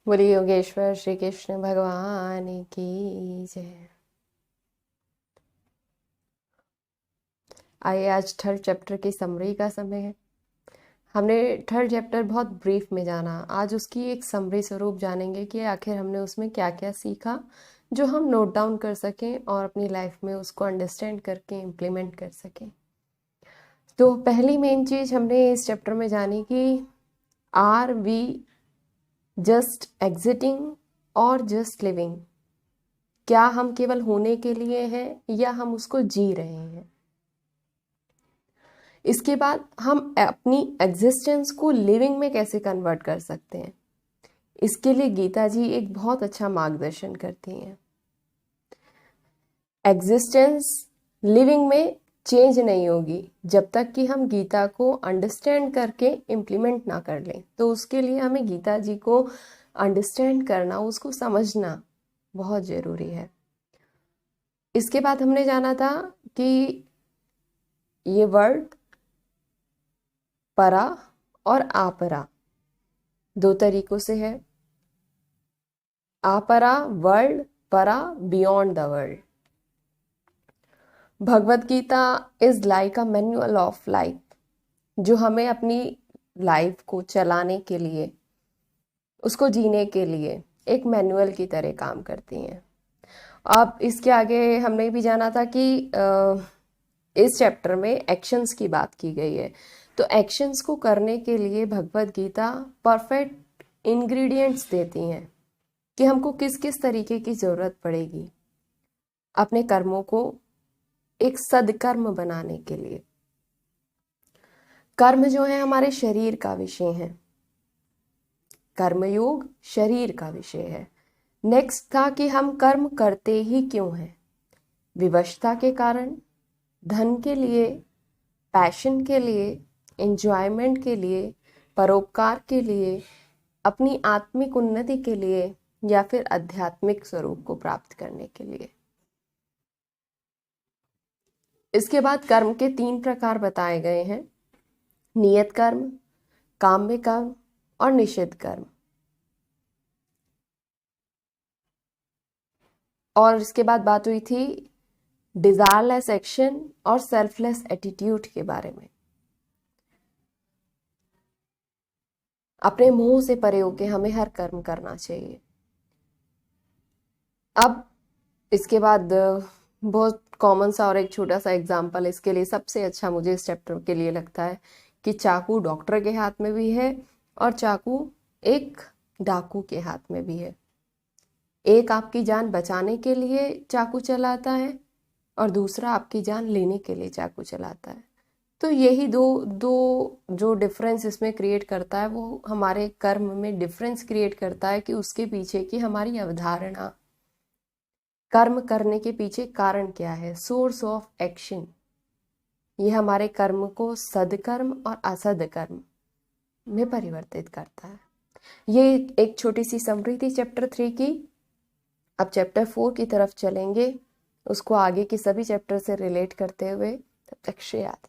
बोलिए योगेश्वर श्री कृष्ण भगवान की जय। आइए आज थर्ड चैप्टर की समरी का समय है। हमने थर्ड चैप्टर बहुत ब्रीफ में जाना, आज उसकी एक समरी स्वरूप जानेंगे कि आखिर हमने उसमें क्या क्या सीखा जो हम नोट डाउन कर सकें और अपनी लाइफ में उसको अंडरस्टैंड करके इम्प्लीमेंट कर सकें। तो पहली मेन चीज़ हमने इस चैप्टर में जानी कि आर वी जस्ट एग्जिटिंग और जस्ट लिविंग। क्या हम केवल होने के लिए हैं या हम उसको जी रहे हैं। इसके बाद हम अपनी एग्जिस्टेंस को लिविंग में कैसे कन्वर्ट कर सकते हैं, इसके लिए गीता जी एक बहुत अच्छा मार्गदर्शन करती हैं। एग्जिस्टेंस लिविंग में चेंज नहीं होगी जब तक कि हम गीता को अंडरस्टैंड करके इम्प्लीमेंट ना कर लें। तो उसके लिए हमें गीता जी को अंडरस्टैंड करना, उसको समझना बहुत ज़रूरी है। इसके बाद हमने जाना था कि ये वर्ड परा और आपरा दो तरीकों से है। आपरा वर्ल्ड, परा beyond the world. Bhagavad Gita is like a manual of life, जो हमें अपनी लाइफ को चलाने के लिए, उसको जीने के लिए एक मैनुअल की तरह काम करती हैं। अब इसके आगे हमने भी जाना था कि इस चैप्टर में एक्शंस की बात की गई है। तो एक्शंस को करने के लिए भगवत गीता परफेक्ट इंग्रेडिएंट्स देती हैं कि हमको किस किस तरीके की ज़रूरत पड़ेगी अपने कर्मों को एक सदकर्म बनाने के लिए। कर्म जो है हमारे शरीर का विषय है, कर्मयोग शरीर का विषय है। नेक्स्ट था कि हम कर्म करते ही क्यों हैं। विवशता के कारण, धन के लिए, पैशन के लिए, एंजॉयमेंट के लिए, परोपकार के लिए, अपनी आत्मिक उन्नति के लिए या फिर आध्यात्मिक स्वरूप को प्राप्त करने के लिए। इसके बाद कर्म के 3 प्रकार बताए गए हैं, नियत कर्म, काम्य कर्म और निषिद्ध कर्म। और इसके बाद बात हुई थी डिजायरलेस एक्शन और सेल्फलेस एटीट्यूड के बारे में। अपने मोह से परे होके हमें हर कर्म करना चाहिए। अब इसके बाद बहुत कॉमन सा और एक छोटा सा एग्जाम्पल इसके लिए सबसे अच्छा मुझे इस चैप्टर के लिए लगता है कि चाकू डॉक्टर के हाथ में भी है और चाकू एक डाकू के हाथ में भी है। एक आपकी जान बचाने के लिए चाकू चलाता है और दूसरा आपकी जान लेने के लिए चाकू चलाता है। तो यही दो जो डिफरेंस इसमें क्रिएट करता है वो हमारे कर्म में डिफरेंस क्रिएट करता है कि उसके पीछे की हमारी अवधारणा, कर्म करने के पीछे कारण क्या है, सोर्स ऑफ एक्शन। ये हमारे कर्म को सदकर्म और असदकर्म में परिवर्तित करता है। ये एक छोटी सी समरी थी चैप्टर 3 की। अब चैप्टर 4 की तरफ चलेंगे, उसको आगे की सभी चैप्टर से रिलेट करते हुए। तब तक श्रेयाद।